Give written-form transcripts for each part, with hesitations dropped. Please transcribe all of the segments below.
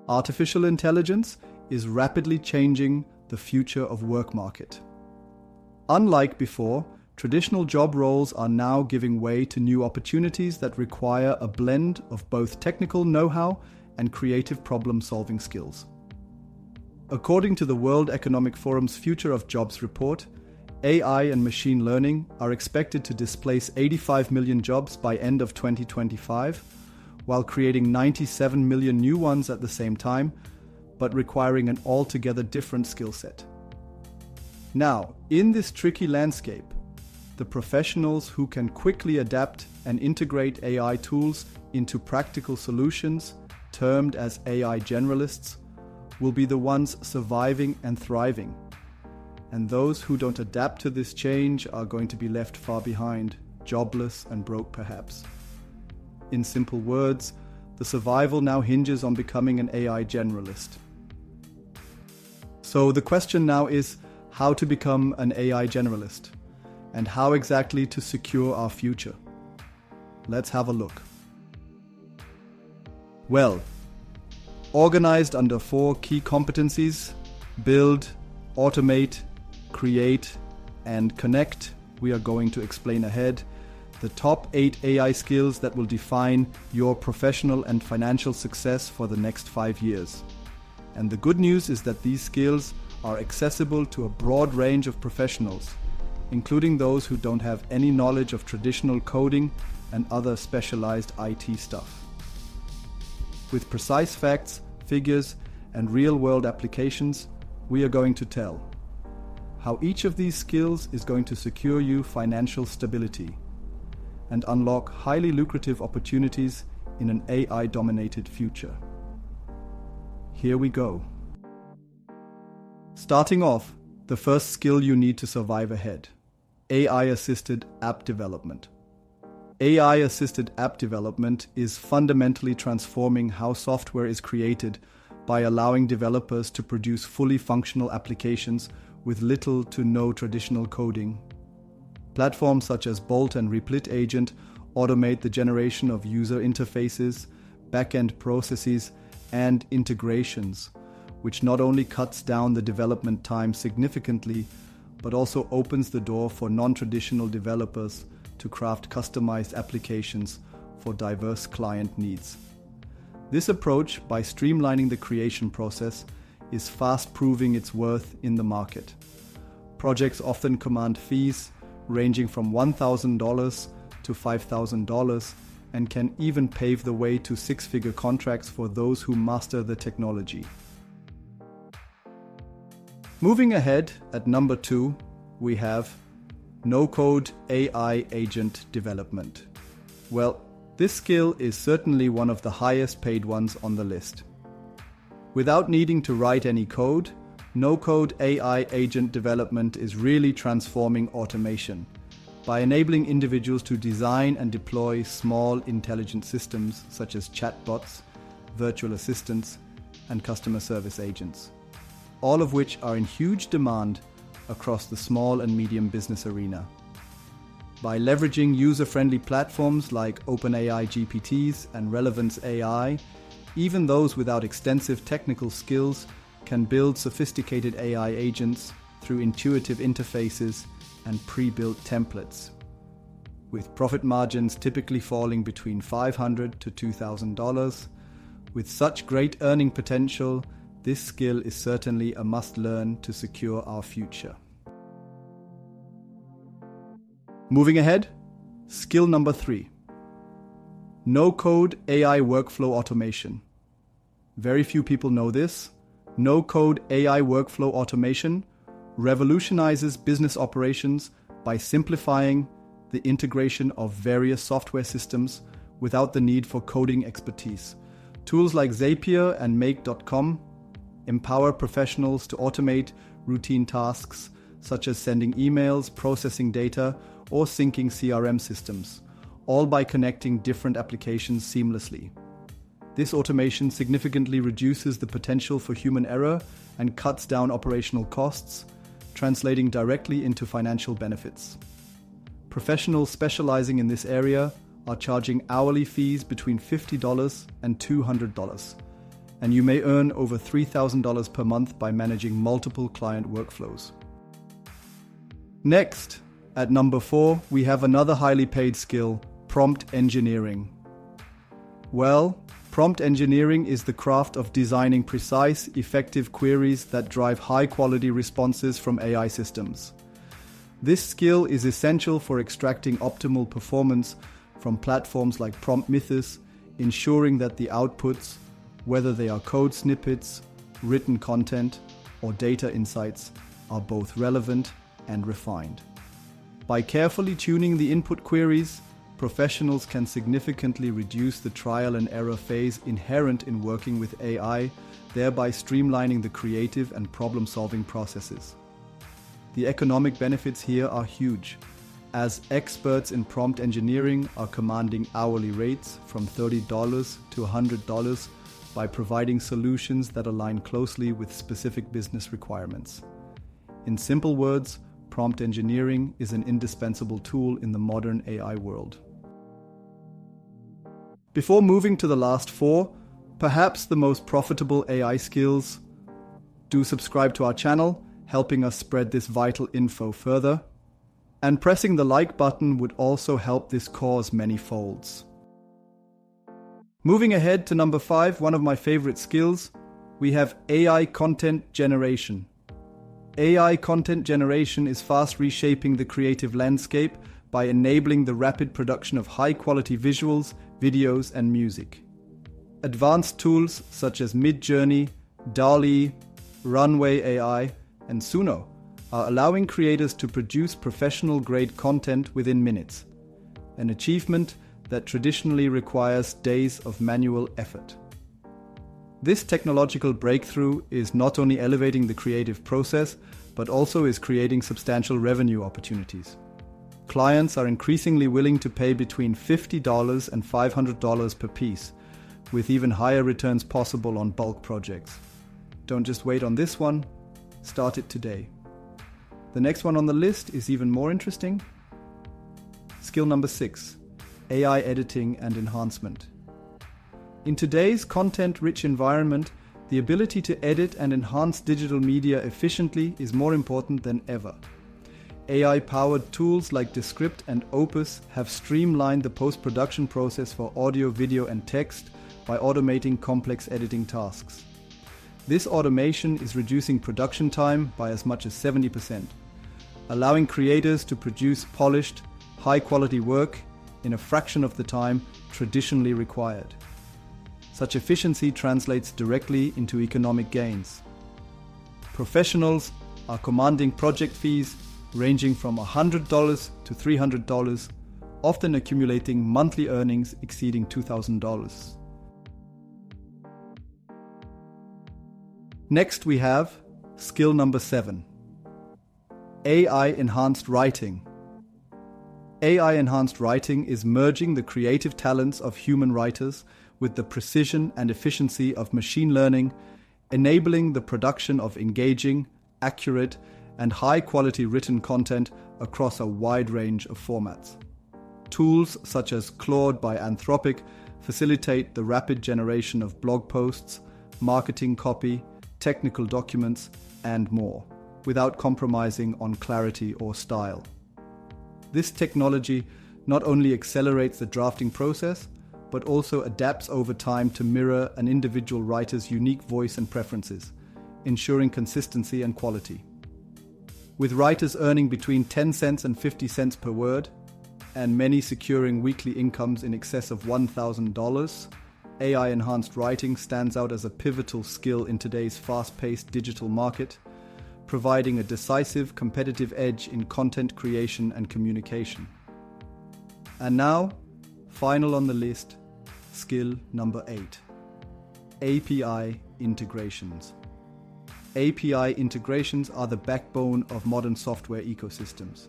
Artificial intelligence is rapidly changing the future of work market. Unlike before, traditional job roles are now giving way to new opportunities that require a blend of both technical know-how and creative problem-solving skills. According to the World Economic Forum's Future of Jobs report, AI and machine learning are expected to displace 85 million jobs by end of 2025, while creating 97 million new ones at the same time, but requiring an altogether different skill set. Now, in this tricky landscape, the professionals who can quickly adapt and integrate AI tools into practical solutions, termed as AI generalists, will be the ones surviving and thriving. And those who don't adapt to this change are going to be left far behind, jobless and broke perhaps. In simple words, the survival now hinges on becoming an AI generalist. So the question now is how to become an AI generalist and how exactly to secure our future. Let's have a look. Well, organized under 4 key competencies: build, automate, create, and connect, we are going to explain ahead the top 8 AI skills that will define your professional and financial success for the next 5 years. And the good news is that these skills are accessible to a broad range of professionals, including those who don't have any knowledge of traditional coding and other specialized IT stuff. With precise facts, figures, and real-world applications, we are going to tell how each of these skills is going to secure you financial stability and unlock highly lucrative opportunities in an AI-dominated future. Here we go. Starting off, the first skill you need to survive ahead: AI-assisted app development. AI-assisted app development is fundamentally transforming how software is created by allowing developers to produce fully functional applications with little to no traditional coding. Platforms such as Bolt and Replit Agent automate the generation of user interfaces, back-end processes, and integrations, which not only cuts down the development time significantly, but also opens the door for non-traditional developers to craft customized applications for diverse client needs. This approach, by streamlining the creation process, is fast proving its worth in the market. Projects often command fees ranging from $1,000 to $5,000 and can even pave the way to 6-figure contracts for those who master the technology. Moving ahead, at number 2, we have no-code AI agent development. Well, this skill is certainly one of the highest paid ones on the list. Without needing to write any code, no-code AI agent development is really transforming automation by enabling individuals to design and deploy small intelligent systems such as chatbots, virtual assistants, and customer service agents, all of which are in huge demand across the small and medium business arena. By leveraging user-friendly platforms like OpenAI GPTs and Relevance AI, even those without extensive technical skills can build sophisticated AI agents through intuitive interfaces and pre-built templates, with profit margins typically falling between $500 to $2,000. With such great earning potential, this skill is certainly a must-learn to secure our future. Moving ahead, skill number 3. No-code AI workflow automation. Very few people know this. No-code AI workflow automation revolutionizes business operations by simplifying the integration of various software systems without the need for coding expertise. Tools like Zapier and Make.com empower professionals to automate routine tasks such as sending emails, processing data, or syncing CRM systems, all by connecting different applications seamlessly. This automation significantly reduces the potential for human error and cuts down operational costs, translating directly into financial benefits. Professionals specializing in this area are charging hourly fees between $50 and $200, and you may earn over $3,000 per month by managing multiple client workflows. Next, at number 4, we have another highly paid skill, prompt engineering. Well, prompt engineering is the craft of designing precise, effective queries that drive high-quality responses from AI systems. This skill is essential for extracting optimal performance from platforms like Prometheus, ensuring that the outputs, whether they are code snippets, written content, or data insights, are both relevant and refined. By carefully tuning the input queries, professionals can significantly reduce the trial and error phase inherent in working with AI, thereby streamlining the creative and problem-solving processes. The economic benefits here are huge, as experts in prompt engineering are commanding hourly rates from $30 to $100 by providing solutions that align closely with specific business requirements. In simple words, prompt engineering is an indispensable tool in the modern AI world. Before moving to the last 4, perhaps the most profitable AI skills, do subscribe to our channel, helping us spread this vital info further. And pressing the like button would also help this cause many folds. Moving ahead to number 5, one of my favorite skills, we have AI content generation. AI content generation is fast reshaping the creative landscape by enabling the rapid production of high-quality visuals, videos, and music. Advanced tools such as Midjourney, DALL-E, Runway AI, and Suno are allowing creators to produce professional-grade content within minutes, an achievement that traditionally requires days of manual effort. This technological breakthrough is not only elevating the creative process, but also is creating substantial revenue opportunities. Clients are increasingly willing to pay between $50 and $500 per piece, with even higher returns possible on bulk projects. Don't just wait on this one, start it today. The next one on the list is even more interesting. Skill number 6, AI editing and enhancement. In today's content-rich environment, the ability to edit and enhance digital media efficiently is more important than ever. AI-powered tools like Descript and Opus have streamlined the post-production process for audio, video, and text by automating complex editing tasks. This automation is reducing production time by as much as 70%, allowing creators to produce polished, high-quality work in a fraction of the time traditionally required. Such efficiency translates directly into economic gains. Professionals are commanding project fees ranging from $100 to $300, often accumulating monthly earnings exceeding $2,000. Next we have skill number 7, AI-enhanced writing. AI-enhanced writing is merging the creative talents of human writers with the precision and efficiency of machine learning, enabling the production of engaging, accurate, and high-quality written content across a wide range of formats. Tools such as Claude by Anthropic facilitate the rapid generation of blog posts, marketing copy, technical documents, and more, without compromising on clarity or style. This technology not only accelerates the drafting process, but also adapts over time to mirror an individual writer's unique voice and preferences, ensuring consistency and quality. With writers earning between 10 cents and 50 cents per word, and many securing weekly incomes in excess of $1,000, AI-enhanced writing stands out as a pivotal skill in today's fast-paced digital market, providing a decisive competitive edge in content creation and communication. And now, final on the list, skill number 8, API integrations. API integrations are the backbone of modern software ecosystems,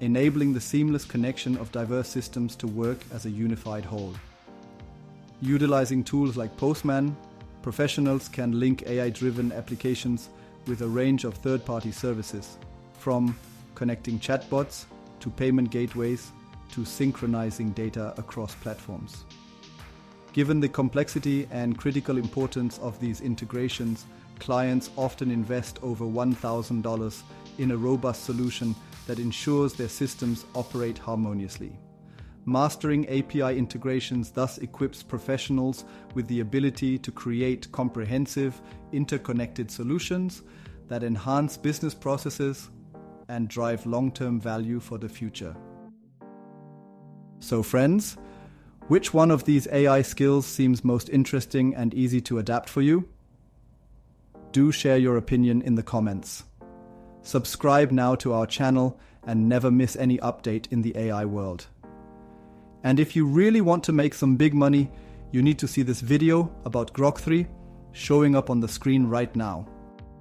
enabling the seamless connection of diverse systems to work as a unified whole. Utilizing tools like Postman, professionals can link AI-driven applications with a range of third-party services, from connecting chatbots to payment gateways to synchronizing data across platforms. Given the complexity and critical importance of these integrations, clients often invest over $1,000 in a robust solution that ensures their systems operate harmoniously. Mastering API integrations thus equips professionals with the ability to create comprehensive, interconnected solutions that enhance business processes and drive long-term value for the future. So friends, which one of these AI skills seems most interesting and easy to adapt for you? Do share your opinion in the comments. Subscribe now to our channel and never miss any update in the AI world. And if you really want to make some big money, you need to see this video about Grok 3 showing up on the screen right now.